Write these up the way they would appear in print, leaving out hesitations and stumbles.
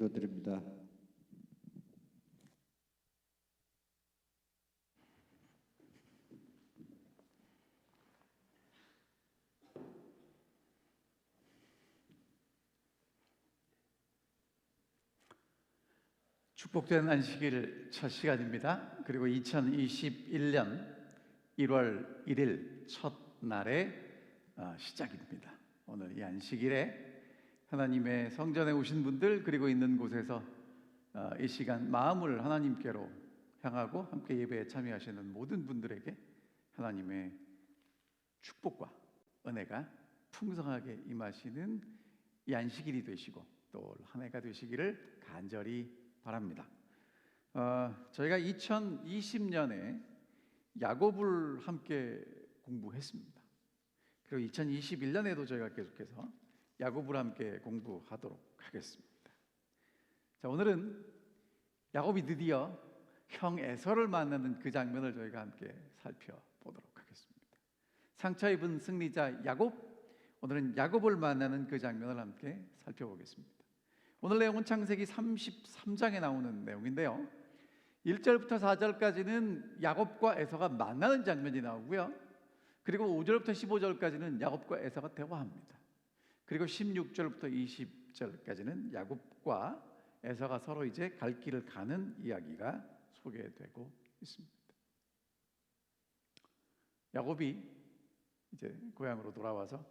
기도드립니다. 축복된 안식일 첫 시간입니다. 그리고 2021년 1월 1일 첫날의 시작입니다. 오늘 이 안식일에 하나님의 성전에 오신 분들, 그리고 있는 곳에서 이 시간 마음을 하나님께로 향하고 함께 예배에 참여하시는 모든 분들에게 하나님의 축복과 은혜가 풍성하게 임하시는 이 안식일이 되시고 또 한 해가 되시기를 간절히 바랍니다. 저희가 2020년에 야곱을 함께 공부했습니다. 그리고 2021년에도 저희가 계속해서 야곱을 함께 공부하도록 하겠습니다. 자, 오늘은 야곱이 드디어 형 에서를 만나는 그 장면을 저희가 함께 살펴보도록 하겠습니다. 상처 입은 승리자 야곱, 오늘은 야곱을 만나는 그 장면을 함께 살펴보겠습니다. 오늘 내용은 창세기 33장에 나오는 내용인데요, 1절부터 4절까지는 야곱과 에서가 만나는 장면이 나오고요, 그리고 5절부터 15절까지는 야곱과 에서가 대화합니다. 그리고 16절부터 20절까지는 야곱과 에서가 서로 이제 갈 길을 가는 이야기가 소개되고 있습니다. 야곱이 이제 고향으로 돌아와서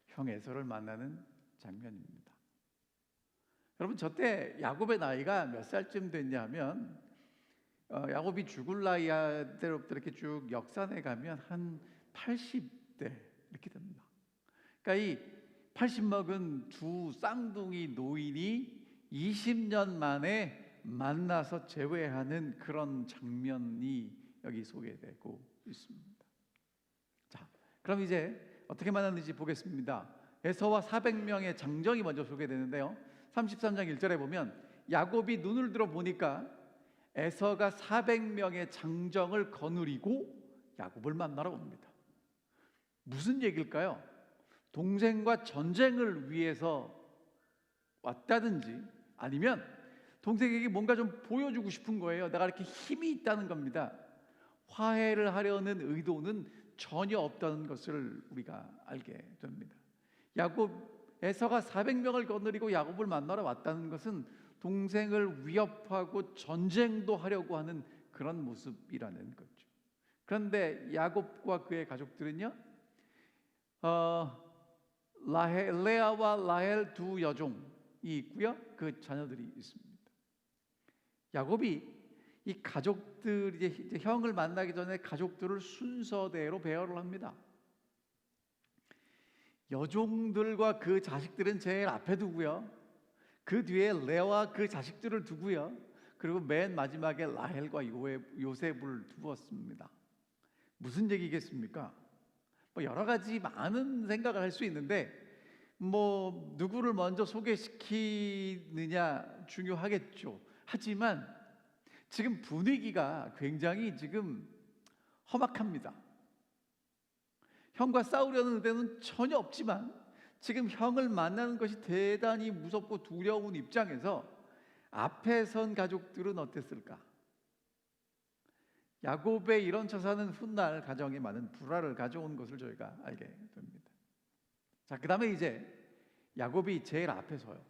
형 에서를 만나는 장면입니다. 여러분, 저때 야곱의 나이가 몇 살쯤 됐냐면 야곱이 죽을 나이대로부터 이렇게 쭉 역산해 가면 한 80대 이렇게 됩니다. 그러니까 이 80 먹은 두 쌍둥이 노인이 20년 만에 만나서 재회하는 그런 장면이 여기 소개되고 있습니다. 자, 그럼 이제 어떻게 만났는지 보겠습니다. 에서와 400명의 장정이 먼저 소개되는데요, 33장 1절에 보면 야곱이 눈을 들어 보니까 에서가 400명의 장정을 거느리고 야곱을 만나러 옵니다. 무슨 얘기일까요? 동생과 전쟁을 위해서 왔다든지 아니면 동생에게 뭔가 좀 보여주고 싶은 거예요. 내가 이렇게 힘이 있다는 겁니다. 화해를 하려는 의도는 전혀 없다는 것을 우리가 알게 됩니다. 에서가 400명을 거느리고 야곱을 만나러 왔다는 것은 동생을 위협하고 전쟁도 하려고 하는 그런 모습이라는 거죠. 그런데 야곱과 그의 가족들은요, 레아와 라헬 두 여종이 있고요, 그 자녀들이 있습니다. 야곱이 이 가족들, 이제 형을 만나기 전에 가족들을 순서대로 배열을 합니다. 여종들과 그 자식들은 제일 앞에 두고요, 그 뒤에 레아와 그 자식들을 두고요, 그리고 맨 마지막에 라헬과 요셉을 두었습니다. 무슨 얘기겠습니까? 여러 가지 많은 생각을 할 수 있는데 누구를 먼저 소개시키느냐 중요하겠죠. 하지만 지금 분위기가 굉장히 지금 험악합니다. 형과 싸우려는 의도는 전혀 없지만 지금 형을 만나는 것이 대단히 무섭고 두려운 입장에서 앞에 선 가족들은 어땠을까? 야곱의 이런 처사는 훗날 가정에 많은 불화를 가져온 것을 저희가 알게 됩니다. 자, 그 다음에 이제 야곱이 제일 앞에 서요.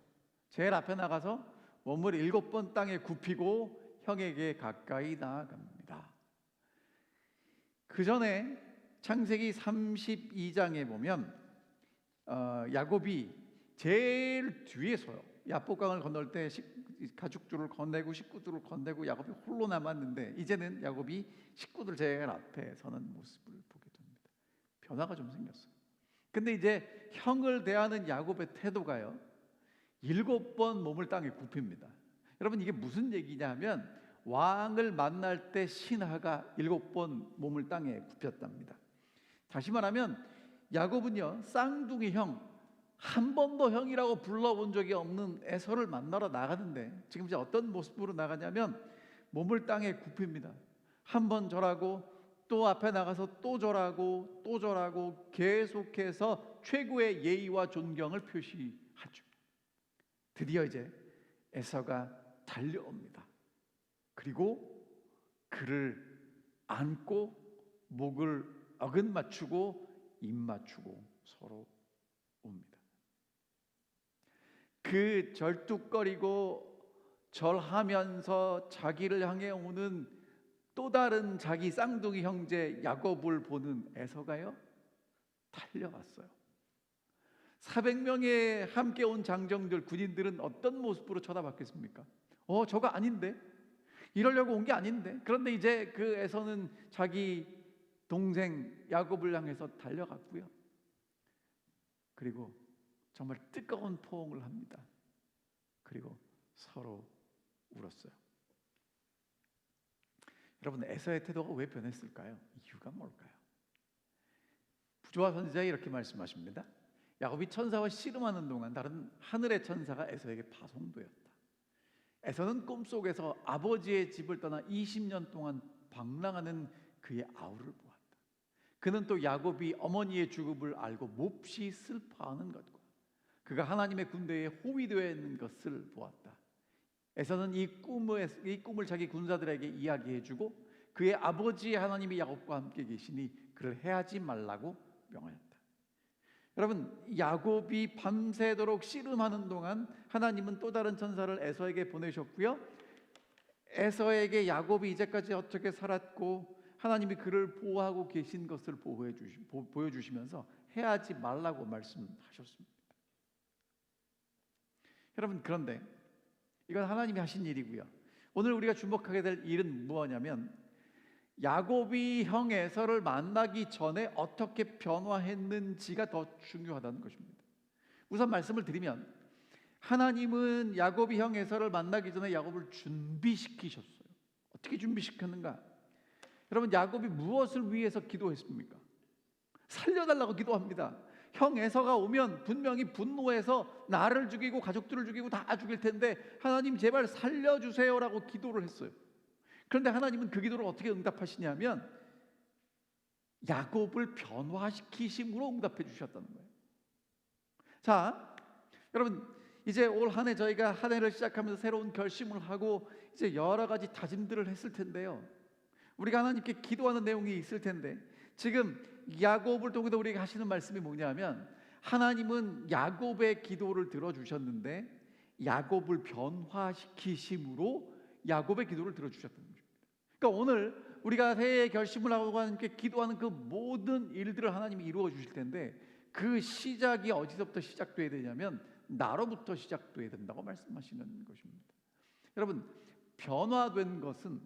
제일 앞에 나가서 몸을 7번 땅에 굽히고 형에게 가까이 나아갑니다. 그 전에 창세기 32장에 보면 야곱이 제일 뒤에 서요. 야복강을 건널 때 가축들을 건네고 식구들을 건네고 야곱이 홀로 남았는데, 이제는 야곱이 식구들 제일 앞에 서는 모습을 보게 됩니다. 변화가 좀 생겼어요. 근데 이제 형을 대하는 야곱의 태도가요, 7번 몸을 땅에 굽힙니다. 여러분, 이게 무슨 얘기냐면 왕을 만날 때 신하가 7번 몸을 땅에 굽혔답니다. 다시 말하면 야곱은요, 쌍둥이 형, 한 번도 형이라고 불러본 적이 없는 에서를 만나러 나가는데 지금 이제 어떤 모습으로 나가냐면 몸을 땅에 굽힙니다. 한 번 절하고 또 앞에 나가서 또 절하고 또 절하고 계속해서 최고의 예의와 존경을 표시하죠. 드디어 이제 에서가 달려옵니다. 그리고 그를 안고 목을 어긋 맞추고 입 맞추고 서로 옵니다. 그 절뚝거리고 절하면서 자기를 향해 오는 또 다른 자기 쌍둥이 형제 야곱을 보는 에서가요, 달려갔어요. 400명의 함께 온 장정들, 군인들은 어떤 모습으로 쳐다봤겠습니까? 저거 아닌데? 이러려고 온 게 아닌데? 그런데 이제 그 에서는 자기 동생 야곱을 향해서 달려갔고요. 그리고 정말 뜨거운 포옹을 합니다. 그리고 서로 울었어요. 여러분, 에서의 태도가 왜 변했을까요? 이유가 뭘까요? 부조화 선지자가 이렇게 말씀하십니다. 야곱이 천사와 씨름하는 동안 다른 하늘의 천사가 에서에게 파송되었다. 에서는 꿈속에서 아버지의 집을 떠나 20년 동안 방랑하는 그의 아우를 보았다. 그는 또 야곱이 어머니의 죽음을 알고 몹시 슬퍼하는 것과 그가 하나님의 군대에 호위되어 있는 것을 보았다. 에서는 이 꿈을 자기 군사들에게 이야기해주고 그의 아버지 하나님이 야곱과 함께 계시니 그를 해하지 말라고 명하였다. 여러분, 야곱이 밤새도록 씨름하는 동안 하나님은 또 다른 천사를 에서에게 보내셨고요. 에서에게 야곱이 이제까지 어떻게 살았고 하나님이 그를 보호하고 계신 것을 보여주시면서 해하지 말라고 말씀하셨습니다. 여러분, 그런데 이건 하나님이 하신 일이고요. 오늘 우리가 주목하게 될 일은 무엇이냐면 야곱이 형 에서를 만나기 전에 어떻게 변화했는지가 더 중요하다는 것입니다. 우선 말씀을 드리면 하나님은 야곱이 형 에서를 만나기 전에 야곱을 준비시키셨어요. 어떻게 준비시켰는가? 여러분, 야곱이 무엇을 위해서 기도했습니까? 살려달라고 기도합니다. 형 에서가 오면 분명히 분노해서 나를 죽이고 가족들을 죽이고 다 죽일 텐데 하나님 제발 살려주세요라고 기도를 했어요. 그런데 하나님은 그 기도를 어떻게 응답하시냐면 야곱을 변화시키심으로 응답해 주셨다는 거예요. 자, 여러분, 이제 올 한 해 저희가 한 해를 시작하면서 새로운 결심을 하고 이제 여러 가지 다짐들을 했을 텐데요. 우리가 하나님께 기도하는 내용이 있을 텐데 지금 야곱을 통해서 우리가 하시는 말씀이 뭐냐면 하나님은 야곱의 기도를 들어주셨는데 야곱을 변화시키심으로 야곱의 기도를 들어주셨다는 겁니다. 그러니까 오늘 우리가 새해 결심을 하고 하나님께 기도하는 그 모든 일들을 하나님이 이루어 주실 텐데 그 시작이 어디서부터 시작돼야 되냐면 나로부터 시작돼야 된다고 말씀하시는 것입니다. 여러분, 변화된 것은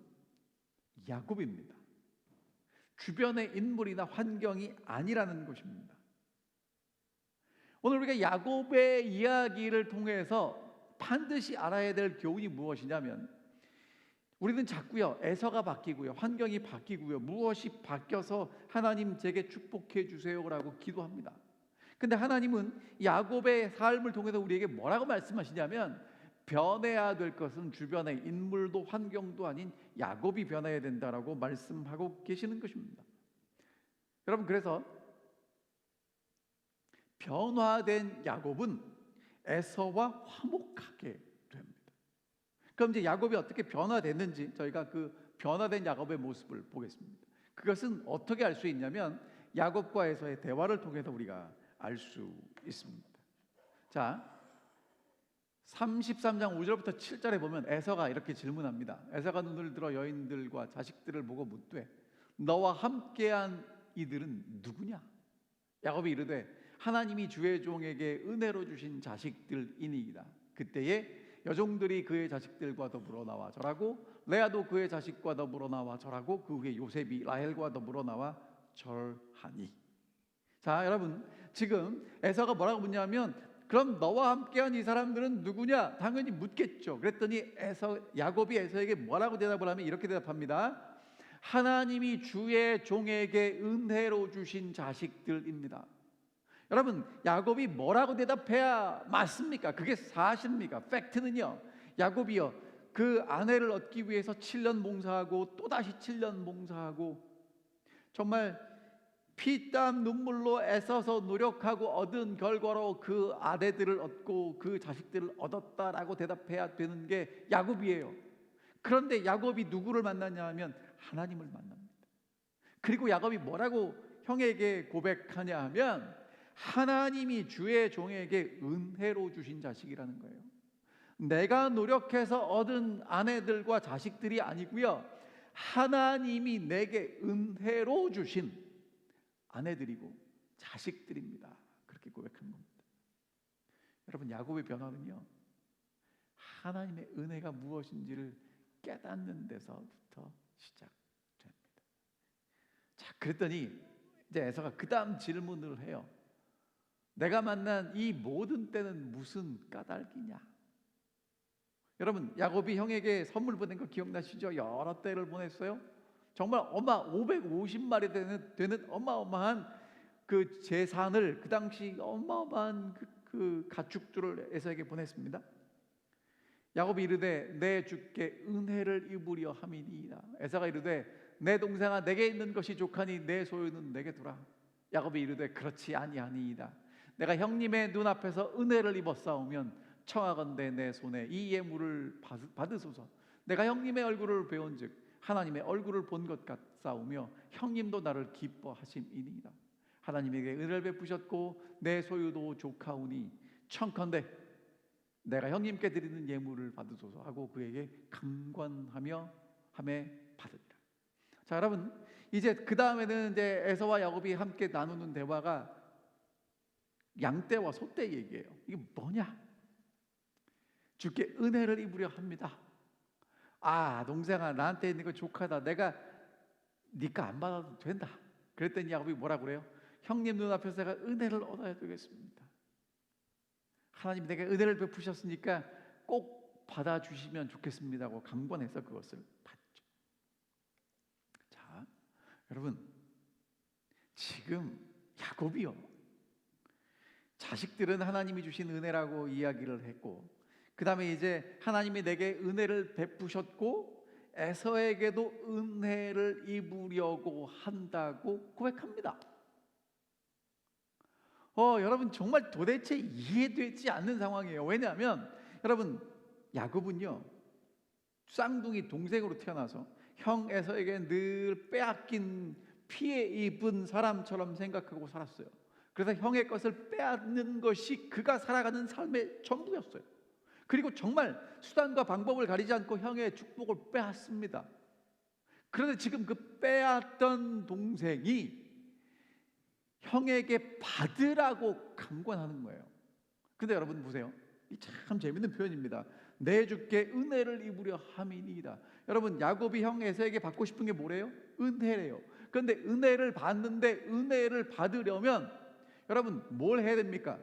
야곱입니다. 주변의 인물이나 환경이 아니라는 것입니다. 오늘 우리가 야곱의 이야기를 통해서 반드시 알아야 될 교훈이 무엇이냐면 우리는 자꾸요 에서가 바뀌고요 환경이 바뀌고요 무엇이 바뀌어서 하나님 제게 축복해 주세요라고 기도합니다. 근데 하나님은 야곱의 삶을 통해서 우리에게 뭐라고 말씀하시냐면 변해야 될 것은 주변의 인물도 환경도 아닌 야곱이 변해야 된다라고 말씀하고 계시는 것입니다. 여러분, 그래서 변화된 야곱은 에서와 화목하게 됩니다. 그럼 이제 야곱이 어떻게 변화됐는지 저희가 그 변화된 야곱의 모습을 보겠습니다. 그것은 어떻게 알 수 있냐면 야곱과 에서의 대화를 통해서 우리가 알 수 있습니다. 자, 33장 5절부터 7절에 보면 에서가 이렇게 질문합니다. 에서가 눈을 들어 여인들과 자식들을 보고 묻되 너와 함께한 이들은 누구냐? 야곱이 이르되 하나님이 주의 종에게 은혜로 주신 자식들이니이다. 그때에 여종들이 그의 자식들과 더불어 나와 절하고 레아도 그의 자식과 더불어 나와 절하고 그 후에 요셉이 라헬과 더불어 나와 절하니. 자, 여러분, 지금 에서가 뭐라고 묻냐면 그럼 너와 함께한 이 사람들은 누구냐? 당연히 묻겠죠. 그랬더니 야곱이 에서에게 뭐라고 대답을 하면 이렇게 대답합니다. 하나님이 주의 종에게 은혜로 주신 자식들입니다. 여러분, 야곱이 뭐라고 대답해야 맞습니까? 그게 사실입니까? 팩트는요, 야곱이요 그 아내를 얻기 위해서 7년 봉사하고 또다시 7년 봉사하고 정말 피땀 눈물로 애써서 노력하고 얻은 결과로 그 아내들을 얻고 그 자식들을 얻었다라고 대답해야 되는 게 야곱이에요. 그런데 야곱이 누구를 만났냐 하면 하나님을 만납니다. 그리고 야곱이 뭐라고 형에게 고백하냐 하면 하나님이 주의 종에게 은혜로 주신 자식이라는 거예요. 내가 노력해서 얻은 아내들과 자식들이 아니고요, 하나님이 내게 은혜로 주신 아내들이고 자식들입니다. 그렇게 고백한 겁니다. 여러분, 야곱의 변화는요, 하나님의 은혜가 무엇인지를 깨닫는 데서부터 시작됩니다. 자, 그랬더니 이제 에서가 그 다음 질문을 해요. 내가 만난 이 모든 때는 무슨 까닭이냐? 여러분, 야곱이 형에게 선물 보낸 거 기억나시죠? 여러 때를 보냈어요. 정말 550마리 되는 어마어마한 그 재산을, 그 당시 어마어마한 그 가축들을 에서에게 보냈습니다. 야곱이 이르되 내 주께 은혜를 입으려 함이니이다. 에서가 이르되 내 동생아, 내게 있는 것이 족하니 내 소유는 내게 두라. 야곱이 이르되 그렇지 아니하니이다. 내가 형님의 눈앞에서 은혜를 입었사오면 청하건대 내 손에 이 예물을 받으소서. 내가 형님의 얼굴을 배운즉 하나님의 얼굴을 본 것 같사오며 형님도 나를 기뻐하심이니이다. 하나님에게 은혜를 베푸셨고 내 소유도 조카오니 청컨대 내가 형님께 드리는 예물을 받으소서 하고 그에게 강권하며 함에 받으리라. 자, 여러분, 이제 그 다음에는 이제 에서와 야곱이 함께 나누는 대화가 양떼와 소떼 얘기예요. 이게 뭐냐? 주께 은혜를 입으려 합니다. 아, 동생아, 나한테 있는 거 조카다. 내가 니가 안 받아도 된다. 그랬더니 야곱이 뭐라 그래요? 형님 눈앞에서 내가 은혜를 얻어야 되겠습니다. 하나님 내게 은혜를 베푸셨으니까 꼭 받아주시면 좋겠습니다 하고 강권해서 그것을 받죠. 자, 여러분, 지금 야곱이요, 자식들은 하나님이 주신 은혜라고 이야기를 했고, 그 다음에 이제 하나님이 내게 은혜를 베푸셨고 에서에게도 은혜를 입으려고 한다고 고백합니다. 여러분, 정말 도대체 이해되지 않는 상황이에요. 왜냐하면 여러분, 야곱은요, 쌍둥이 동생으로 태어나서 형 에서에게 늘 빼앗긴 피해 입은 사람처럼 생각하고 살았어요. 그래서 형의 것을 빼앗는 것이 그가 살아가는 삶의 전부였어요. 그리고 정말 수단과 방법을 가리지 않고 형의 축복을 빼앗습니다. 그런데 지금 그 빼앗던 동생이 형에게 받으라고 강권하는 거예요. 근데 여러분 보세요, 이 참 재밌는 표현입니다. 내 주께 은혜를 입으려 함이니이다. 여러분, 야곱이 형 에서에게 받고 싶은 게 뭐래요? 은혜래요. 그런데 은혜를 받는데, 은혜를 받으려면 여러분 뭘 해야 됩니까?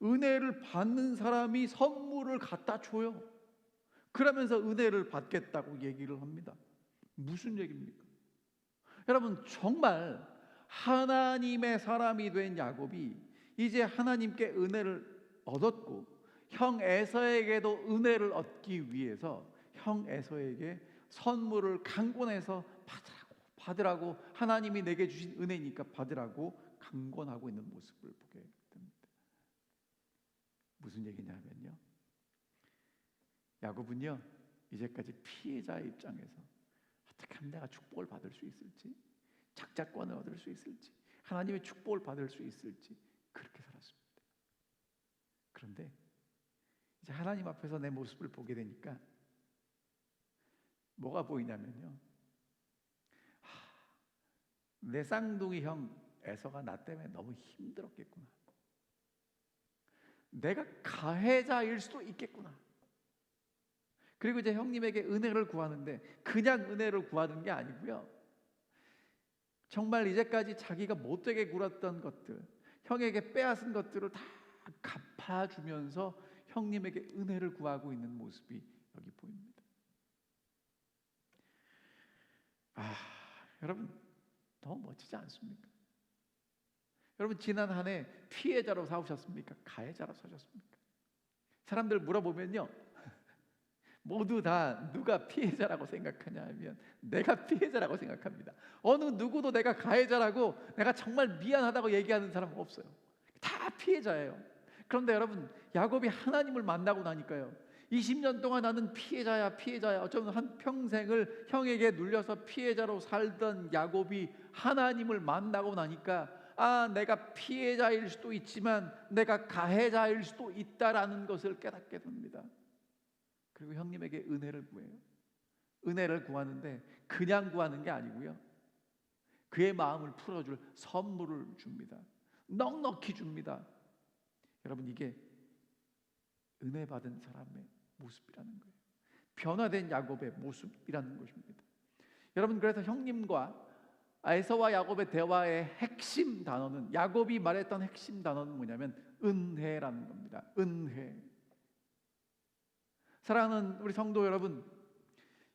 은혜를 받는 사람이 선물을 갖다 줘요. 그러면서 은혜를 받겠다고 얘기를 합니다. 무슨 얘기입니까? 여러분, 정말 하나님의 사람이 된 야곱이 이제 하나님께 은혜를 얻었고 형 에서에게도 은혜를 얻기 위해서 형 에서에게 선물을 강권해서 받으라고, 하나님이 내게 주신 은혜니까 받으라고 강권하고 있는 모습을 보게 됩니다. 무슨 얘기냐면요, 야곱은요, 이제까지 피해자의 입장에서 어떻게 하면 내가 축복을 받을 수 있을지, 작자권을 얻을 수 있을지, 하나님의 축복을 받을 수 있을지 그렇게 살았습니다. 그런데 이제 하나님 앞에서 내 모습을 보게 되니까 뭐가 보이냐면요, 내 쌍둥이 형 에서가 나 때문에 너무 힘들었겠구나. 내가 가해자일 수도 있겠구나. 그리고 이제 형님에게 은혜를 구하는데 그냥 은혜를 구하는 게 아니고요, 정말 이제까지 자기가 못되게 굴었던 것들, 형에게 빼앗은 것들을 다 갚아주면서 형님에게 은혜를 구하고 있는 모습이 여기 보입니다. 여러분, 너무 멋지지 않습니까? 여러분, 지난 한 해 피해자로 사셨습니까? 가해자로 사셨습니까? 사람들 물어보면요, 모두 다 누가 피해자라고 생각하냐 하면 내가 피해자라고 생각합니다. 어느 누구도 내가 가해자라고 내가 정말 미안하다고 얘기하는 사람은 없어요. 다 피해자예요. 그런데 여러분, 야곱이 하나님을 만나고 나니까요, 20년 동안 나는 피해자야 피해자야, 어쩌면 한 평생을 형에게 눌려서 피해자로 살던 야곱이 하나님을 만나고 나니까 내가 피해자일 수도 있지만 내가 가해자일 수도 있다라는 것을 깨닫게 됩니다. 그리고 형님에게 은혜를 구해요. 은혜를 구하는데 그냥 구하는 게 아니고요, 그의 마음을 풀어줄 선물을 줍니다. 넉넉히 줍니다. 여러분, 이게 은혜 받은 사람의 모습이라는 거예요. 변화된 야곱의 모습이라는 것입니다. 여러분, 그래서 형님과 에서와 야곱의 대화의 핵심 단어는, 야곱이 말했던 핵심 단어는 뭐냐면 은혜라는 겁니다. 은혜. 사랑하는 우리 성도 여러분,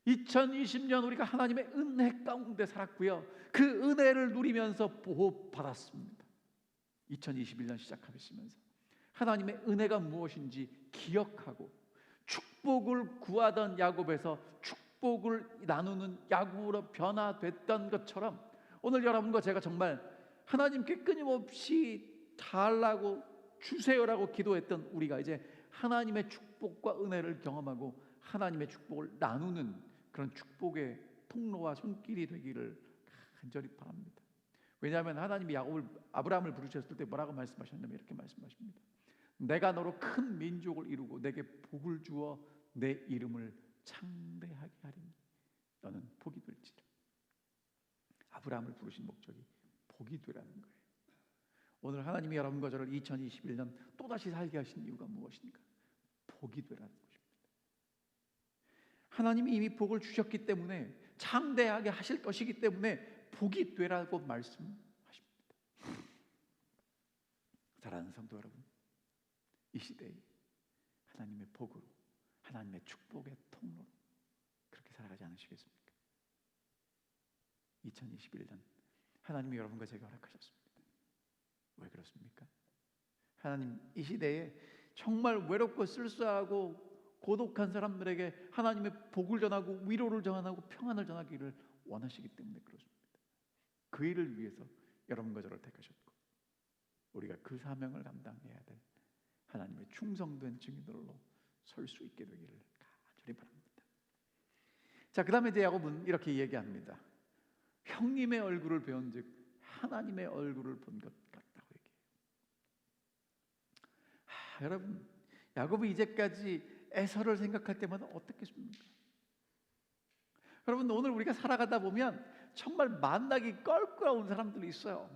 2020년 우리가 하나님의 은혜 가운데 살았고요, 그 은혜를 누리면서 보호받았습니다. 2021년 시작하시면서 하나님의 은혜가 무엇인지 기억하고 축복을 구하던 야곱에서 축복을 나누는 야곱으로 변화됐던 것처럼, 오늘 여러분과 제가 정말 하나님께 끊임없이 달라고 주세요라고 기도했던 우리가 이제 하나님의 축복과 은혜를 경험하고 하나님의 축복을 나누는 그런 축복의 통로와 손길이 되기를 간절히 바랍니다. 왜냐하면 하나님이 아브라함을 부르셨을 때 뭐라고 말씀하셨냐면 이렇게 말씀하십니다. 내가 너로 큰 민족을 이루고 내게 복을 주어 내 이름을 창대하게 하리니 너는 복이 될지라. 아브라함을 부르신 목적이 복이 되라는 거예요. 오늘 하나님이 여러분과 저를 2021년 또다시 살게 하신 이유가 무엇인가? 복이 되라는 것입니다. 하나님이 이미 복을 주셨기 때문에, 창대하게 하실 것이기 때문에 복이 되라고 말씀하십니다. 사랑하는 성도 여러분, 이 시대에 하나님의 복으로, 하나님의 축복의 통로로 그렇게 살아가지 않으시겠습니까? 2021년 하나님이 여러분과 제가 허락하셨습니다. 왜 그렇습니까? 하나님, 이 시대에 정말 외롭고 쓸쓸하고 고독한 사람들에게 하나님의 복을 전하고 위로를 전하고 평안을 전하기를 원하시기 때문에 그렇습니다. 그 일을 위해서 여러분과 저를 택하셨고, 우리가 그 사명을 감당해야 될 하나님의 충성된 증인들로 설 수 있게 되기를 간절히 바랍니다. 자, 그 다음에 이제 야곱은 이렇게 얘기합니다. 형님의 얼굴을 배운즉 하나님의 얼굴을 본 것 같다고 얘기해요. 여러분, 야곱이 이제까지 에서를 생각할 때마다 어떻겠습니까? 여러분, 오늘 우리가 살아가다 보면 정말 만나기 껄끄러운 사람들이 있어요.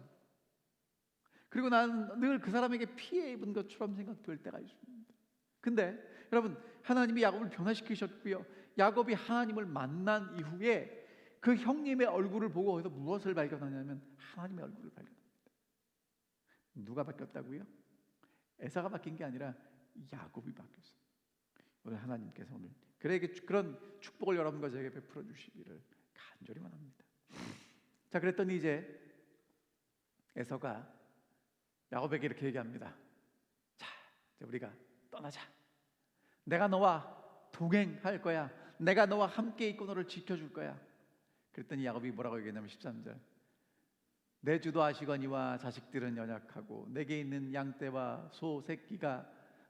그리고 나는 늘 그 사람에게 피해 입은 것처럼 생각될 때가 있습니다. 근데 여러분, 하나님이 야곱을 변화시키셨고요, 야곱이 하나님을 만난 이후에 그 형님의 얼굴을 보고 거기서 무엇을 발견하냐면 하나님의 얼굴을 발견합니다. 누가 바뀌었다고요? 에사가 바뀐 게 아니라 야곱이 바뀌었어요. 오늘 하나님께서 오늘 그런 축복을 여러분과 저에게 베풀어 주시기를 간절히 원합니다. 자, 그랬더니 이제 에서가 야곱에게 이렇게 얘기합니다. 자, 이제 우리가 떠나자. 내가 너와 동행할 거야. 내가 너와 함께 있고 너를 지켜줄 거야. 그랬더니 야곱이 뭐라고 얘기했냐면 13절, 내 주도 아시거니와 자식들은 연약하고 내게 있는 양떼와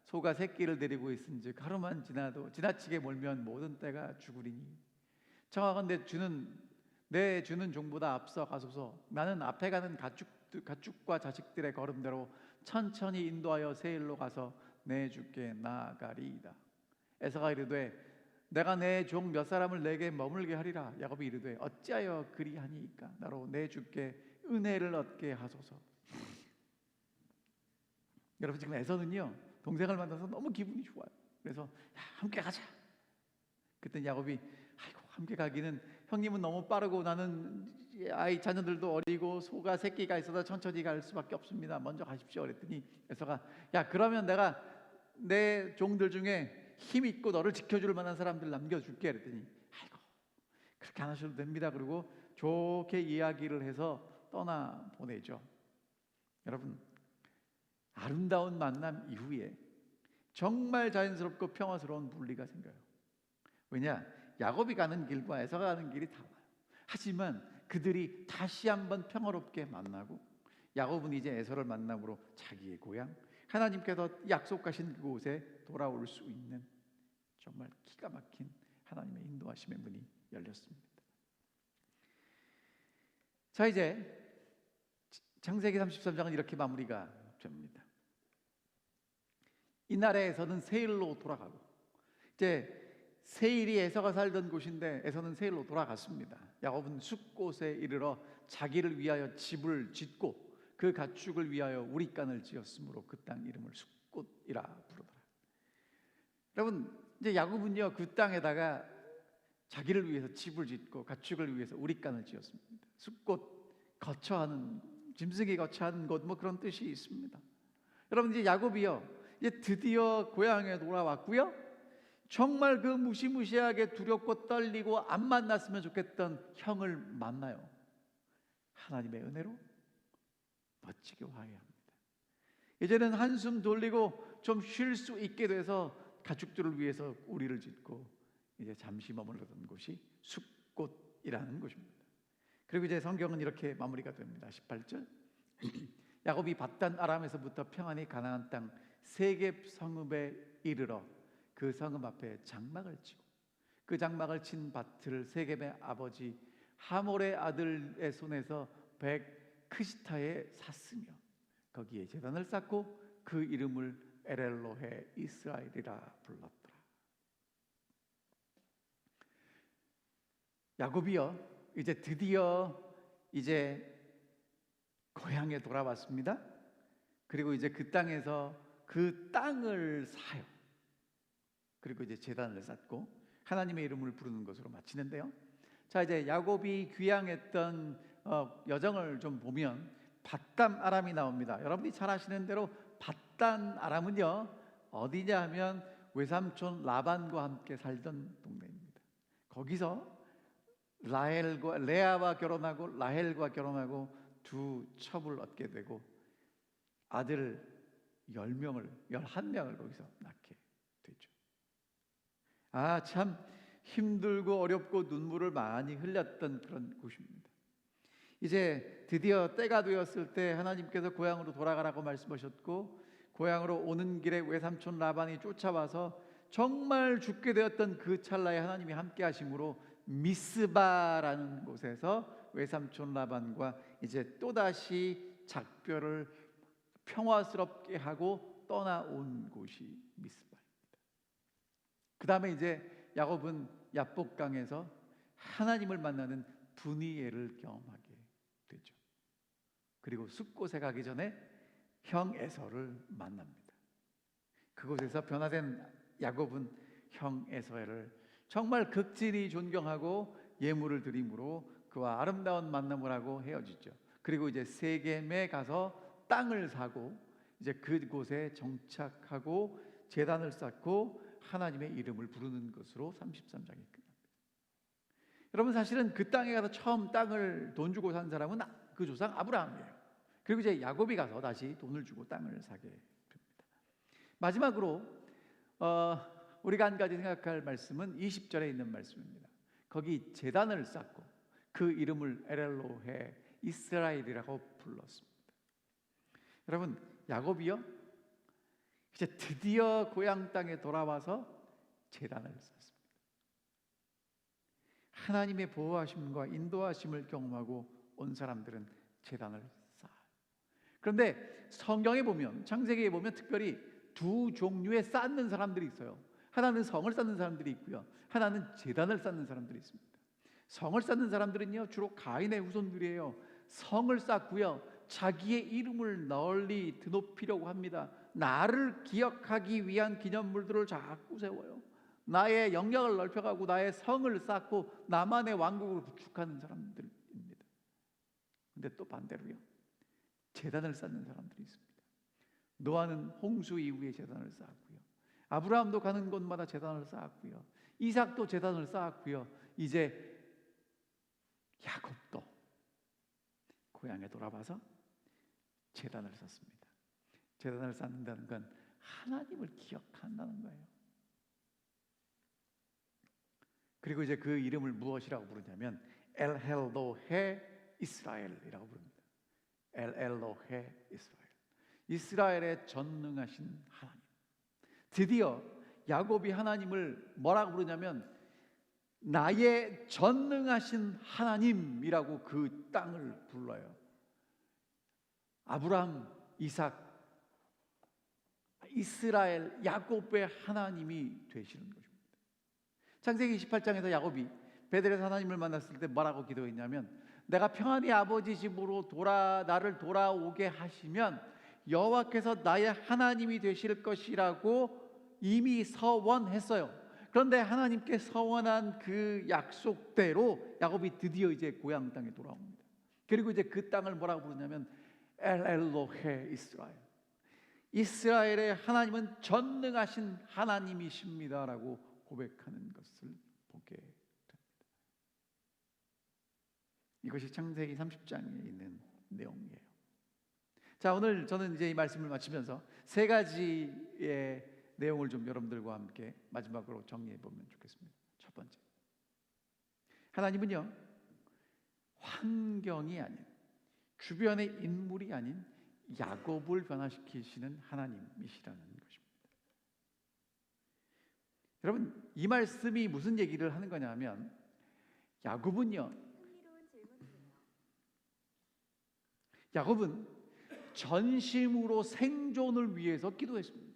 소가 새끼를 데리고 있은즉 하루만 지나도 지나치게 몰면 모든 떼가 죽으리니 청하건대 내 주는 종보다 앞서 가소서. 나는 앞에 가는 가축과 자식들의 걸음대로 천천히 인도하여 세일로 가서 내 주께 나아가리이다. 에서가 이르되 내가 내 종 몇 사람을 내게 머물게 하리라. 야곱이 이르되 어찌하여 그리하니이까? 나로 내 주께 은혜를 얻게 하소서. 여러분, 지금 에서는요, 동생을 만나서 너무 기분이 좋아요. 그래서 함께 가자. 그때 야곱이 함께 가기는, 형님은 너무 빠르고 나는 자녀들도 어리고 소가 새끼가 있어서 천천히 갈 수밖에 없습니다. 먼저 가십시오. 그랬더니 에서가 그러면 내가 내 종들 중에 힘 있고 너를 지켜줄 만한 사람들 남겨줄게. 그랬더니 그렇게 안 하셔도 됩니다. 그리고 좋게 이야기를 해서 떠나 보내죠. 여러분, 아름다운 만남 이후에 정말 자연스럽고 평화스러운 분리가 생겨요. 왜냐? 야곱이 가는 길과 에서가 가는 길이 달라요. 하지만 그들이 다시 한번 평화롭게 만나고, 야곱은 이제 에서를 만남으로 자기의 고향, 하나님께서 약속하신 그곳에 돌아올 수 있는 정말 기가 막힌 하나님의 인도하심의 문이 열렸습니다. 자, 이제 창세기 33장은 이렇게 마무리가 됩니다. 이날에 에서는 세일로 돌아가고, 이제 세일이 에서가 살던 곳인데 에서는 세일로 돌아갔습니다. 야곱은 숫곳에 이르러 자기를 위하여 집을 짓고 그 가축을 위하여 우리간을 지었으므로 그 땅 이름을 숫곳이라 부르더라. 여러분, 이제 야곱은요 그 땅에다가 자기를 위해서 집을 짓고 가축을 위해서 우리간을 지었습니다. 숫곳, 거처하는, 짐승이 거처하는 곳, 뭐 그런 뜻이 있습니다. 여러분, 이제 야곱이요 이제 드디어 고향에 돌아왔고요, 정말 그 무시무시하게 두렵고 떨리고 안 만났으면 좋겠던 형을 만나요. 하나님의 은혜로 멋지게 화해합니다. 이제는 한숨 돌리고 좀 쉴 수 있게 돼서 가축들을 위해서 우리를 짓고 이제 잠시 머물렀던 곳이 숫곳이라는 곳입니다. 그리고 이제 성경은 이렇게 마무리가 됩니다. 18절 야곱이 밧단 아람에서부터 평안히 가나안 땅 세겝 성읍에 이르러 그 성읍 앞에 장막을 치고 그 장막을 친 밭을 세겝의 아버지 하몰의 아들의 손에서 크시타에 샀으며 거기에 제단을 쌓고 그 이름을 에렐로헤 이스라엘이라 불렀더라. 야곱이요 이제 드디어 이제 고향에 돌아왔습니다. 그리고 이제 그 땅에서 그 땅을 사요. 그리고 이제 제단을 쌓고 하나님의 이름을 부르는 것으로 마치는데요. 자, 이제 야곱이 귀향했던 여정을 좀 보면 밧단 아람이 나옵니다. 여러분이 잘 아시는 대로 밧단 아람은요 어디냐 하면 외삼촌 라반과 함께 살던 동네입니다. 거기서 레아와 결혼하고 라헬과 결혼하고 두 첩을 얻게 되고 아들 11명을 거기서 낳게 되죠. 아, 참 힘들고 어렵고 눈물을 많이 흘렸던 그런 곳입니다. 이제 드디어 때가 되었을 때 하나님께서 고향으로 돌아가라고 말씀하셨고, 고향으로 오는 길에 외삼촌 라반이 쫓아와서 정말 죽게 되었던 그 찰나에 하나님이 함께 하심으로 미스바라는 곳에서 외삼촌 라반과 이제 또다시 작별을 평화스럽게 하고 떠나온 곳이 미스바입니다. 그 다음에 이제 야곱은 야복강에서 하나님을 만나는 분이엘을 경험하게 되죠. 그리고 숫곳에 가기 전에 형 에서를 만납니다. 그곳에서 변화된 야곱은 형 에서를 정말 극진히 존경하고 예물을 드림으로 그와 아름다운 만남을 하고 헤어지죠. 그리고 이제 세겜에 가서 땅을 사고 이제 그곳에 정착하고 제단을 쌓고 하나님의 이름을 부르는 것으로 33장이 끝납니다. 여러분, 사실은 그 땅에 가서 처음 땅을 돈 주고 산 사람은 그 조상 아브라함이에요. 그리고 이제 야곱이 가서 다시 돈을 주고 땅을 사게 됩니다. 마지막으로 우리가 한 가지 생각할 말씀은 20절에 있는 말씀입니다. 거기 제단을 쌓고 그 이름을 에렐로헤 이스라엘이라고 불렀습니다. 여러분, 야곱이요 이제 드디어 고향 땅에 돌아와서 제단을 쌓습니다. 하나님의 보호하심과 인도하심을 경험하고 온 사람들은 제단을 쌓아요. 그런데 성경에 보면, 창세기에 보면 특별히 두 종류의 쌓는 사람들이 있어요. 하나는 성을 쌓는 사람들이 있고요, 하나는 제단을 쌓는 사람들이 있습니다. 성을 쌓는 사람들은요 주로 가인의 후손들이에요. 성을 쌓고요 자기의 이름을 널리 드높이려고 합니다. 나를 기억하기 위한 기념물들을 자꾸 세워요. 나의 영역을 넓혀가고 나의 성을 쌓고 나만의 왕국을 구축하는 사람들입니다. 근데 또 반대로요 제단을 쌓는 사람들이 있습니다. 노아는 홍수 이후에 제단을 쌓았고요, 아브라함도 가는 곳마다 제단을 쌓았고요, 이삭도 제단을 쌓았고요, 이제 야곱도 고향에 돌아와서 제단을 쌓습니다. 제단을 쌓는다는 건 하나님을 기억한다는 거예요. 그리고 이제 그 이름을 무엇이라고 부르냐면 엘헬로헤 이스라엘이라고 부릅니다. 엘헬로헤 이스라엘. 이스라엘의 전능하신 하나님. 드디어 야곱이 하나님을 뭐라고 부르냐면 나의 전능하신 하나님이라고 그 땅을 불러요. 아브라함, 이삭, 이스라엘, 야곱의 하나님이 되시는 것입니다. 창세기 28장에서 야곱이 베델에서 하나님을 만났을 때 뭐라고 기도했냐면 내가 평안히 아버지 집으로 나를 돌아오게 하시면 여호와께서 나의 하나님이 되실 것이라고 이미 서원했어요. 그런데 하나님께 서원한 그 약속대로 야곱이 드디어 이제 고향 땅에 돌아옵니다. 그리고 이제 그 땅을 뭐라고 부르냐면 엘엘로헤 이스라엘. 이스라엘의 하나님은 전능하신 하나님이십니다라고 고백하는 것을 보게 됩니다. 이것이 창세기 30장에 있는 내용이에요. 자, 오늘 저는 이제 이 말씀을 마치면서 세 가지의 내용을 좀 여러분들과 함께 마지막으로 정리해 보면 좋겠습니다. 첫 번째, 하나님은요 환경이 아닌, 주변의 인물이 아닌 야곱을 변화시키시는 하나님이시라는 것입니다. 여러분, 이 말씀이 무슨 얘기를 하는 거냐 하면 야곱은 전심으로 생존을 위해서 기도했습니다.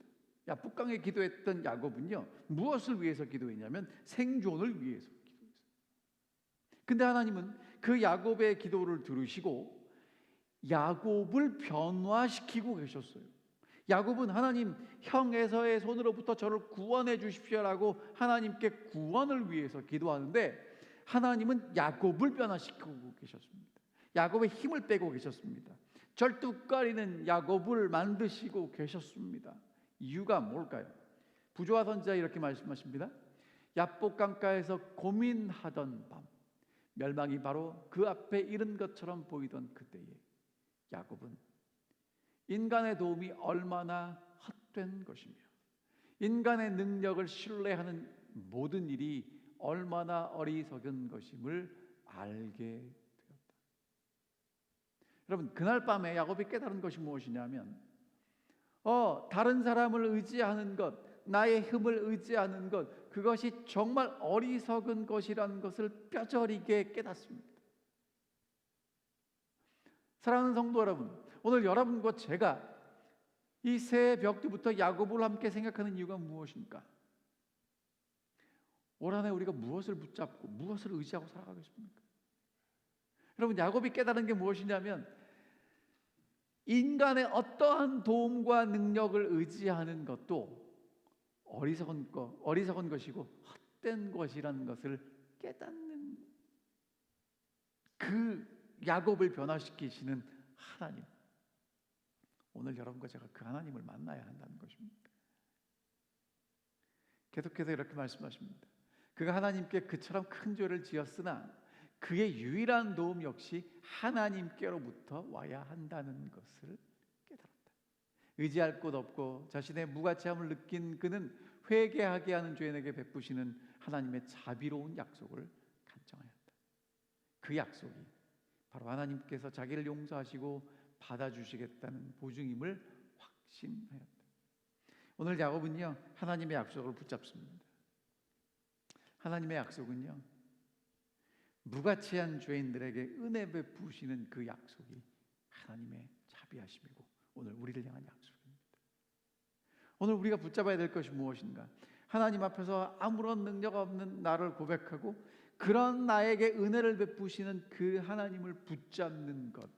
북강에 기도했던 야곱은요 무엇을 위해서 기도했냐면 생존을 위해서 기도했어요. 근데 하나님은 그 야곱의 기도를 들으시고 야곱을 변화시키고 계셨어요. 야곱은 하나님, 형 에서의 손으로부터 저를 구원해 주십시오라고 하나님께 구원을 위해서 기도하는데 하나님은 야곱을 변화시키고 계셨습니다. 야곱의 힘을 빼고 계셨습니다. 절뚝거리는 야곱을 만드시고 계셨습니다. 이유가 뭘까요? 부조화 선지자 이렇게 말씀하십니다. 야복 강가에서 고민하던 밤, 멸망이 바로 그 앞에 이른 것처럼 보이던 그때에 야곱은 인간의 도움이 얼마나 헛된 것이며 인간의 능력을 신뢰하는 모든 일이 얼마나 어리석은 것임을 알게 되었다. 여러분, 그날 밤에 야곱이 깨달은 것이 무엇이냐면 다른 사람을 의지하는 것, 나의 힘을 의지하는 것, 그것이 정말 어리석은 것이라는 것을 뼈저리게 깨닫습니다. 사랑하는 성도 여러분, 오늘 여러분과 제가 이 새벽부터 야곱을 함께 생각하는 이유가 무엇입니까? 올 한 해 우리가 무엇을 붙잡고 무엇을 의지하고 살아가겠습니까? 여러분, 야곱이 깨달은 게 무엇이냐면 인간의 어떠한 도움과 능력을 의지하는 것도 어리석은 것이고 헛된 것이라는 것을 깨닫는 그 야곱을 변화시키시는 하나님. 오늘 여러분과 제가 그 하나님을 만나야 한다는 것입니다. 계속해서 이렇게 말씀하십니다. 그가 하나님께 그처럼 큰 죄를 지었으나 그의 유일한 도움 역시 하나님께로부터 와야 한다는 것을 깨달았다. 의지할 곳 없고 자신의 무가치함을 느낀 그는 회개하게 하는 죄인에게 베푸시는 하나님의 자비로운 약속을 간청하였다. 그 약속이 바로 하나님께서 자기를 용서하시고 받아주시겠다는 보증임을 확신하였다. 오늘 야곱은요 하나님의 약속을 붙잡습니다. 하나님의 약속은요 무가치한 죄인들에게 은혜 베푸시는 그 약속이 하나님의 자비하심이고 오늘 우리를 향한 약속입니다. 오늘 우리가 붙잡아야 될 것이 무엇인가? 하나님 앞에서 아무런 능력 없는 나를 고백하고 그런 나에게 은혜를 베푸시는 그 하나님을 붙잡는 것,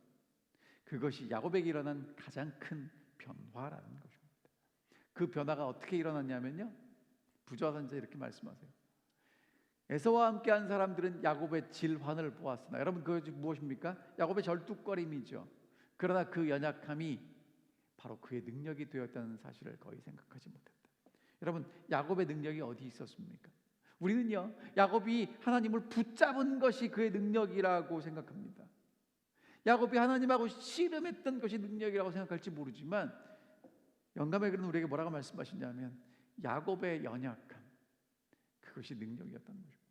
그것이 야곱에게 일어난 가장 큰 변화라는 것입니다. 그 변화가 어떻게 일어났냐면요, 부조화 선지자 이렇게 말씀하세요. 에서와 함께한 사람들은 야곱의 질환을 보았으나, 여러분 그것이 무엇입니까? 야곱의 절뚝거림이죠. 그러나 그 연약함이 바로 그의 능력이 되었다는 사실을 거의 생각하지 못했다. 여러분, 야곱의 능력이 어디 있었습니까? 우리는요 야곱이 하나님을 붙잡은 것이 그의 능력이라고 생각합니다. 야곱이 하나님하고 씨름했던 것이 능력이라고 생각할지 모르지만 영감의 글은 우리에게 뭐라고 말씀하시냐면 야곱의 연약함, 그것이 능력이었다는 것입니다.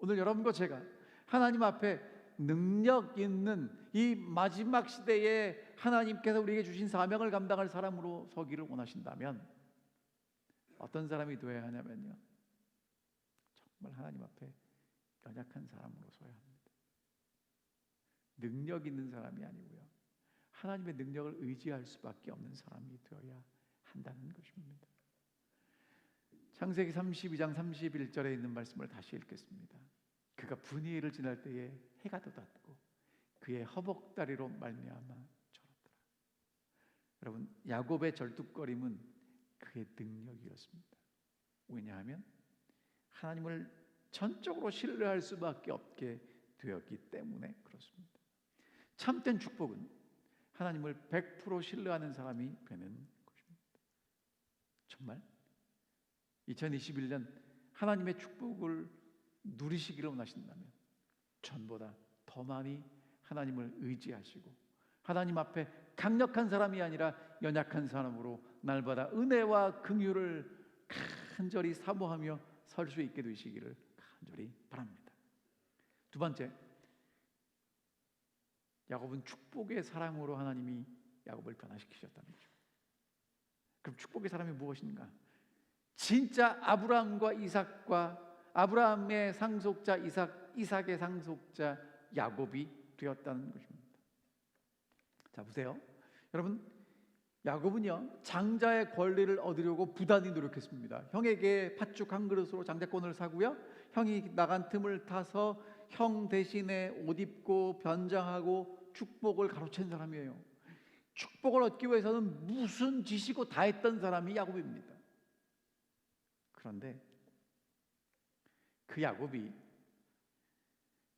오늘 여러분과 제가 하나님 앞에 능력 있는 이 마지막 시대에 하나님께서 우리에게 주신 사명을 감당할 사람으로 서기를 원하신다면 어떤 사람이 되어야 하냐면요, 정말 하나님 앞에 연약한 사람으로 서야 합니다. 능력 있는 사람이 아니고요, 하나님의 능력을 의지할 수밖에 없는 사람이 되어야 한다는 것입니다. 창세기 32장 31절에 있는 말씀을 다시 읽겠습니다. 그가 분이엘을 지날 때에 해가 돋았고 그의 허벅다리로 말미암아 절었더라. 여러분, 야곱의 절뚝거림은 그의 능력이었습니다. 왜냐하면 하나님을 전적으로 신뢰할 수밖에 없게 되었기 때문에 그렇습니다. 참된 축복은 하나님을 100% 신뢰하는 사람이 되는 것입니다. 정말 2021년 하나님의 축복을 누리시기를 원하신다면 전보다 더 많이 하나님을 의지하시고 하나님 앞에 강력한 사람이 아니라 연약한 사람으로 날마다 은혜와 긍휼을 간절히 사모하며 설 수 있게 되시기를 간절히 바랍니다. 두 번째, 야곱은 축복의 사랑으로 하나님이 야곱을 변화시키셨다는 거죠. 그럼 축복의 사람이 무엇인가? 진짜 아브라함과 이삭과 아브라함의 상속자 이삭의 상속자 야곱이 되었다는 것입니다. 자, 보세요. 여러분, 야곱은요, 장자의 권리를 얻으려고 부단히 노력했습니다. 형에게 팥죽 한 그릇으로 장자권을 사고요, 형이 나간 틈을 타서 형 대신에 옷 입고 변장하고 축복을 가로챈 사람이에요. 축복을 얻기 위해서는 무슨 짓이고 다 했던 사람이 야곱입니다. 그런데 그 야곱이,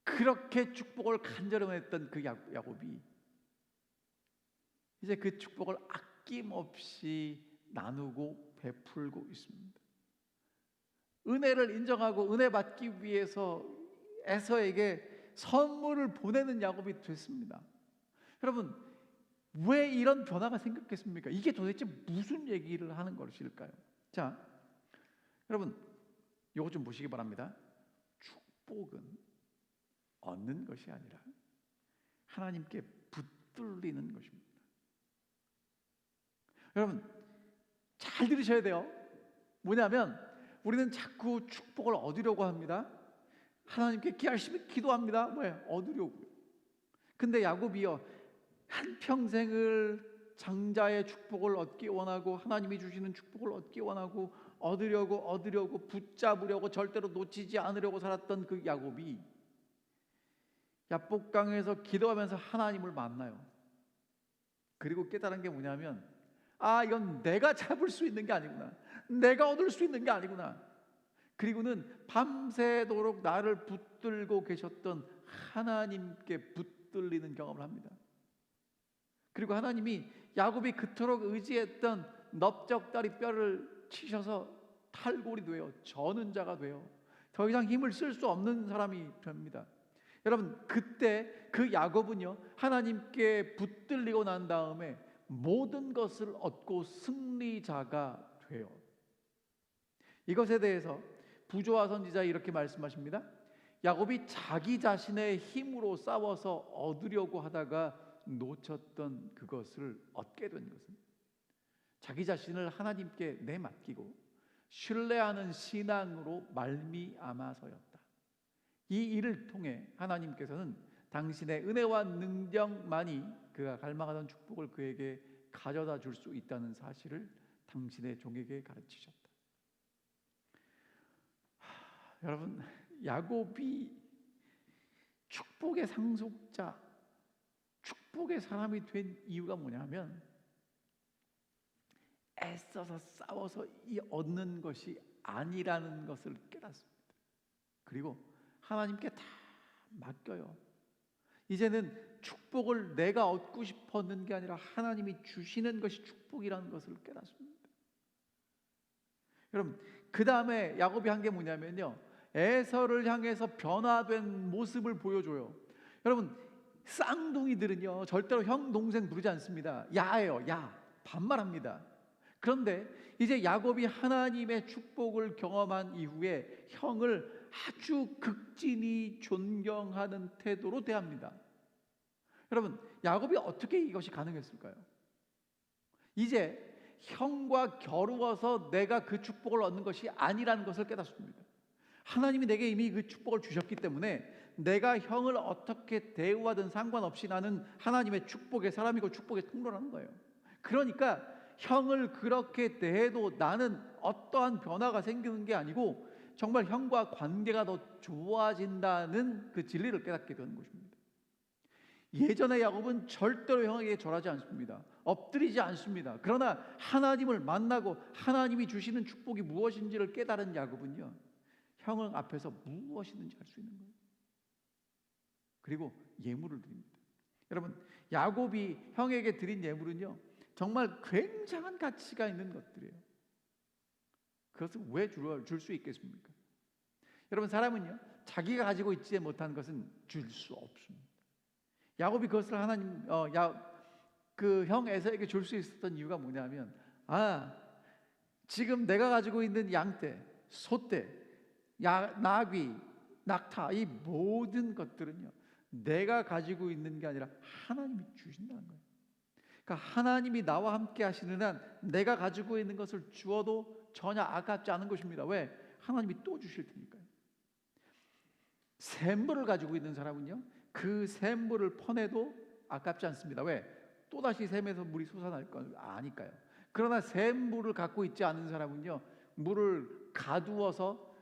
그렇게 축복을 간절히 원했던 그 야곱이 이제 그 축복을 아낌없이 나누고 베풀고 있습니다. 은혜를 인정하고 은혜 받기 위해서 에서에게 선물을 보내는 야곱이 됐습니다. 여러분, 왜 이런 변화가 생겼겠습니까? 이게 도대체 무슨 얘기를 하는 것일까요? 자, 여러분, 이거 좀 보시기 바랍니다. 축복은 얻는 것이 아니라 하나님께 붙들리는 것입니다. 여러분, 잘 들으셔야 돼요. 뭐냐면 우리는 자꾸 축복을 얻으려고 합니다. 하나님께 열심히 기도합니다. 왜? 얻으려고요. 근데 야곱이요, 한평생을 장자의 축복을 얻기 원하고 하나님이 주시는 축복을 얻기 원하고 얻으려고 붙잡으려고 절대로 놓치지 않으려고 살았던 그 야곱이 야복강에서 기도하면서 하나님을 만나요. 그리고 깨달은 게 뭐냐면, 이건 내가 잡을 수 있는 게 아니구나, 내가 얻을 수 있는 게 아니구나. 그리고는 밤새도록 나를 붙들고 계셨던 하나님께 붙들리는 경험을 합니다. 그리고 하나님이 야곱이 그토록 의지했던 넓적다리 뼈를 치셔서 탈골이 돼요. 저는 자가 돼요. 더 이상 힘을 쓸 수 없는 사람이 됩니다. 여러분, 그때 그 야곱은요, 하나님께 붙들리고 난 다음에 모든 것을 얻고 승리자가 돼요. 이것에 대해서 부조와 선지자 이렇게 말씀하십니다. 야곱이 자기 자신의 힘으로 싸워서 얻으려고 하다가 놓쳤던 그것을 얻게 된 것은 자기 자신을 하나님께 내맡기고 신뢰하는 신앙으로 말미암아서였다. 이 일을 통해 하나님께서는 당신의 은혜와 능력만이 그가 갈망하던 축복을 그에게 가져다 줄 수 있다는 사실을 당신의 종에게 가르치셨다. 여러분, 야곱이 축복의 상속자, 축복의 사람이 된 이유가 뭐냐면 애써서 싸워서 얻는 것이 아니라는 것을 깨닫습니다. 그리고 하나님께 다 맡겨요. 이제는 축복을 내가 얻고 싶었는 게 아니라 하나님이 주시는 것이 축복이라는 것을 깨닫습니다. 여러분, 그 다음에 야곱이 한 게 뭐냐면요, 에서를 향해서 변화된 모습을 보여줘요. 여러분, 쌍둥이들은요 절대로 형 동생 부르지 않습니다. 야예요. 야, 반말합니다. 그런데 이제 야곱이 하나님의 축복을 경험한 이후에 형을 아주 극진히 존경하는 태도로 대합니다. 여러분, 야곱이 어떻게 이것이 가능했을까요? 이제 형과 겨루어서 내가 그 축복을 얻는 것이 아니라는 것을 깨닫습니다. 하나님이 내게 이미 그 축복을 주셨기 때문에 내가 형을 어떻게 대우하든 상관없이 나는 하나님의 축복의 사람이고 축복의 통로라는 거예요. 그러니까 형을 그렇게 대해도 나는 어떠한 변화가 생기는 게 아니고 정말 형과 관계가 더 좋아진다는 그 진리를 깨닫게 되는 것입니다. 예전에 야곱은 절대로 형에게 절하지 않습니다. 엎드리지 않습니다. 그러나 하나님을 만나고 하나님이 주시는 축복이 무엇인지를 깨달은 야곱은요, 형을 앞에서 무엇이든지 할 수 있는 거예요. 그리고 예물을 드립니다. 여러분, 야곱이 형에게 드린 예물은요, 정말 굉장한 가치가 있는 것들이에요. 그것을 왜 줄 수 있겠습니까? 여러분, 사람은요, 자기가 가지고 있지 못한 것은 줄 수 없습니다. 야곱이 그것을 그 형 에서에게 줄 수 있었던 이유가 뭐냐면, 지금 내가 가지고 있는 양떼, 소떼, 나귀, 낙타, 이 모든 것들은요, 내가 가지고 있는 게 아니라 하나님이 주신다는 거예요. 그러니까 하나님이 나와 함께 하시는 한 내가 가지고 있는 것을 주어도 전혀 아깝지 않은 것입니다. 왜? 하나님이 또 주실 테니까요. 샘물을 가지고 있는 사람은요, 그 샘물을 퍼내도 아깝지 않습니다. 왜? 또다시 샘에서 물이 솟아날 걸 아니까요. 그러나 샘물을 갖고 있지 않은 사람은요, 물을 가두어서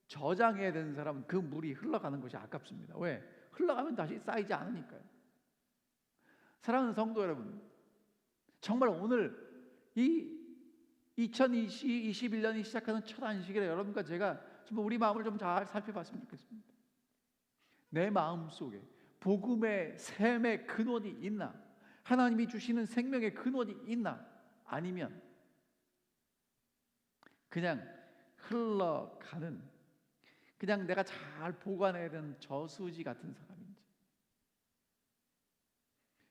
저장해야 되는 사람은 그 물이 흘러가는 것이 아깝습니다. 왜? 흘러가면 다시 쌓이지 않으니까요. 사랑하는 성도 여러분, 정말 오늘 이 2021년이 시작하는 첫 안식일에 여러분과 제가 정말 우리 마음을 좀 잘 살펴봤으면 좋겠습니다. 내 마음 속에 복음의 샘의 근원이 있나? 하나님이 주시는 생명의 근원이 있나? 아니면 그냥 흘러가는, 그냥 내가 잘 보관해야 되는 저수지 같은 사람인지.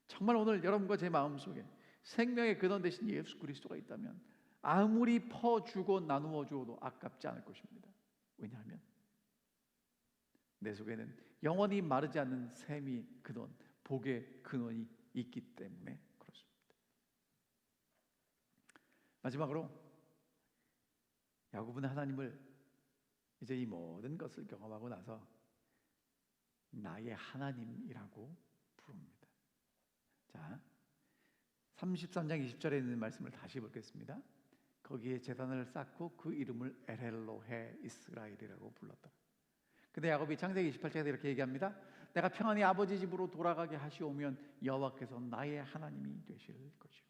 정말 오늘 여러분과 제 마음속에 생명의 근원 대신 예수 그리스도가 있다면 아무리 퍼주고 나누어 주어도 아깝지 않을 것입니다. 왜냐하면 내 속에는 영원히 마르지 않는 샘이 근원, 복의 근원이 있기 때문에 그렇습니다. 마지막으로 야곱은 하나님을 이제 이 모든 것을 경험하고 나서 나의 하나님이라고 부릅니다. 자, 33장 20절에 있는 말씀을 다시 보겠습니다. 거기에 제단을 쌓고 그 이름을 엘헬로헤 이스라엘이라고 불렀다. 근데 야곱이 창세기 28장에서 이렇게 얘기합니다. 내가 평안히 아버지 집으로 돌아가게 하시오면 여호와께서 나의 하나님이 되실 것이요.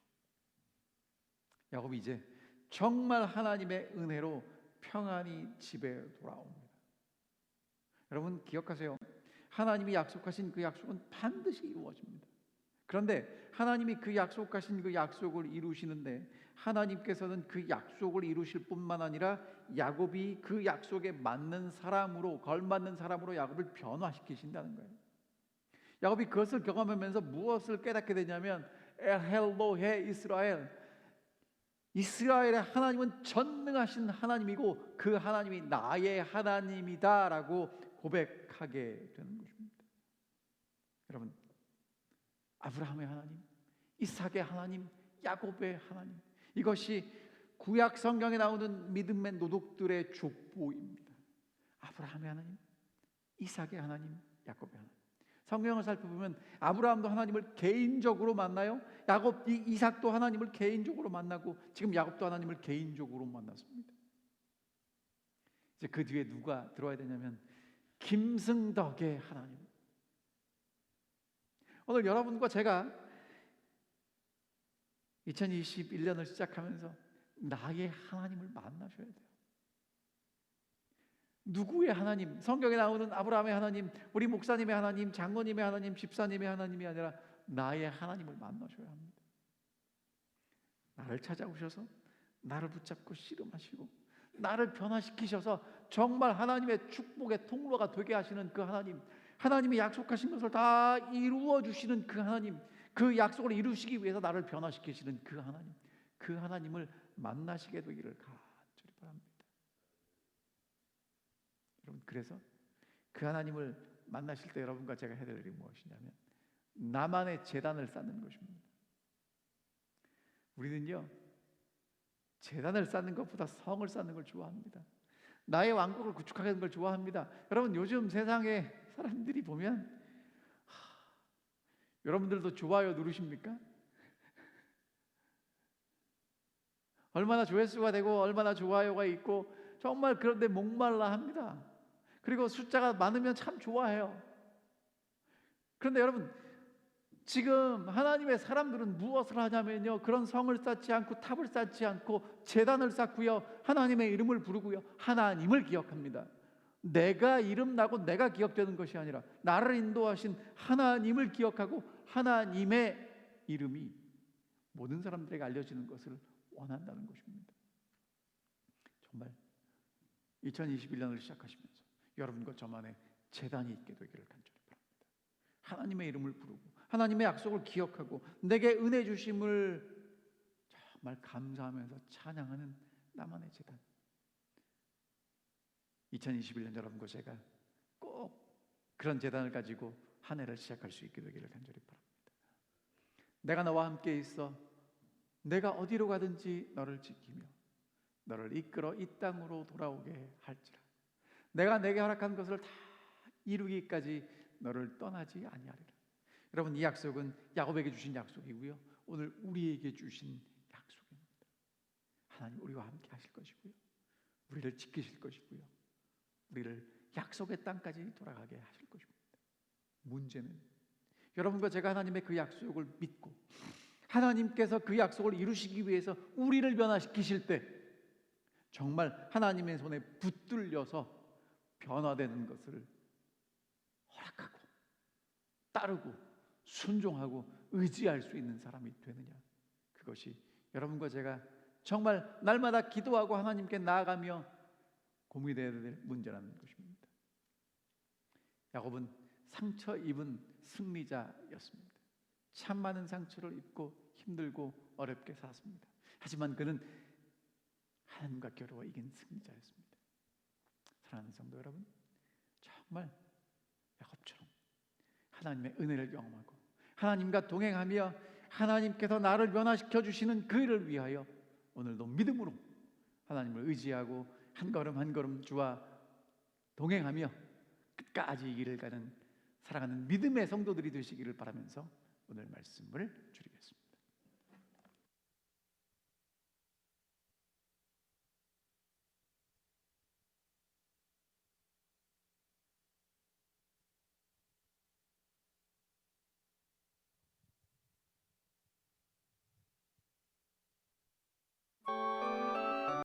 야곱이 이제 정말 하나님의 은혜로 평안히 집에 돌아옵니다. 여러분 기억하세요. 하나님이 약속하신 그 약속은 반드시 이루어집니다. 그런데 하나님이 그 약속하신 그 약속을 이루시는데 하나님께서는 그 약속을 이루실 뿐만 아니라 야곱이 그 약속에 맞는 사람으로, 걸맞는 사람으로 야곱을 변화시키신다는 거예요. 야곱이 그것을 경험하면서 무엇을 깨닫게 되냐면 엘헬로헤 이스라엘, 이스라엘의 하나님은 전능하신 하나님이고 그 하나님이 나의 하나님이다라고 고백하게 되는 것입니다. 여러분, 아브라함의 하나님, 이삭의 하나님, 야곱의 하나님, 이것이 구약 성경에 나오는 믿음의 노독들의 족보입니다. 아브라함의 하나님, 이삭의 하나님, 야곱의 하나님. 성경을 살펴보면 아브라함도 하나님을 개인적으로 만나요. 이삭도 하나님을 개인적으로 만나고 지금 야곱도 하나님을 개인적으로 만났습니다. 이제 그 뒤에 누가 들어와야 되냐면 김승덕의 하나님. 오늘 여러분과 제가 2021년을 시작하면서 나의 하나님을 만나셔야 돼요. 누구의 하나님? 성경에 나오는 아브라함의 하나님, 우리 목사님의 하나님, 장로님의 하나님, 집사님의 하나님이 아니라 나의 하나님을 만나셔야 합니다. 나를 찾아오셔서 나를 붙잡고 씨름하시고 나를 변화시키셔서 정말 하나님의 축복의 통로가 되게 하시는 그 하나님, 하나님이 약속하신 것을 다 이루어 주시는 그 하나님, 그 약속을 이루시기 위해서 나를 변화시키시는 그 하나님, 그 하나님을 만나시게 되기를 간절히 바랍니다. 여러분, 그래서 그 하나님을 만나실 때 여러분과 제가 해야 될 일이 무엇이냐면 나만의 제단을 쌓는 것입니다. 우리는요, 제단을 쌓는 것보다 성을 쌓는 걸 좋아합니다. 나의 왕국을 구축하는 걸 좋아합니다. 여러분, 요즘 세상에 사람들이 보면 여러분들도 좋아요 누르십니까? 얼마나 조회수가 되고 얼마나 좋아요가 있고 정말 그런데 목말라 합니다. 그리고 숫자가 많으면 참 좋아해요. 그런데 여러분, 지금 하나님의 사람들은 무엇을 하냐면요, 그런 성을 쌓지 않고 탑을 쌓지 않고 제단을 쌓고요, 하나님의 이름을 부르고요, 하나님을 기억합니다. 내가 이름 나고 내가 기억되는 것이 아니라 나를 인도하신 하나님을 기억하고 하나님의 이름이 모든 사람들에게 알려지는 것을 원한다는 것입니다. 정말 2021년을 시작하시면서 여러분과 저만의 제단이 있게 되기를 간절히 바랍니다. 하나님의 이름을 부르고 하나님의 약속을 기억하고 내게 은혜 주심을 정말 감사하면서 찬양하는 나만의 제단. 2021년 여러분과 제가 꼭 그런 제단을 가지고 한 해를 시작할 수 있게 되기를 간절히 바랍니다. 내가 너와 함께 있어 내가 어디로 가든지 너를 지키며 너를 이끌어 이 땅으로 돌아오게 할지라. 내가 내게 허락한 것을 다 이루기까지 너를 떠나지 아니하리라. 여러분, 이 약속은 야곱에게 주신 약속이고요, 오늘 우리에게 주신 약속입니다. 하나님 우리와 함께 하실 것이고요, 우리를 지키실 것이고요, 우리를 약속의 땅까지 돌아가게 하실 것입니다. 문제는 여러분과 제가 하나님의 그 약속을 믿고 하나님께서 그 약속을 이루시기 위해서 우리를 변화시키실 때 정말 하나님의 손에 붙들려서 변화되는 것을 허락하고 따르고 순종하고 의지할 수 있는 사람이 되느냐, 그것이 여러분과 제가 정말 날마다 기도하고 하나님께 나아가며 고민해야 될 문제라는 것입니다. 야곱은 상처 입은 승리자였습니다. 참 많은 상처를 입고 힘들고 어렵게 살았습니다. 하지만 그는 하나님과 겨루어 이긴 승리자였습니다. 사랑하는 성도 여러분, 정말 야곱처럼 하나님의 은혜를 경험하고 하나님과 동행하며 하나님께서 나를 변화시켜 주시는 그 일을 위하여 오늘도 믿음으로 하나님을 의지하고 한 걸음 한 걸음 주와 동행하며 끝까지 이 길을 가는 살아가는 믿음의 성도들이 되시기를 바라면서 오늘 말씀을 줄이겠습니다.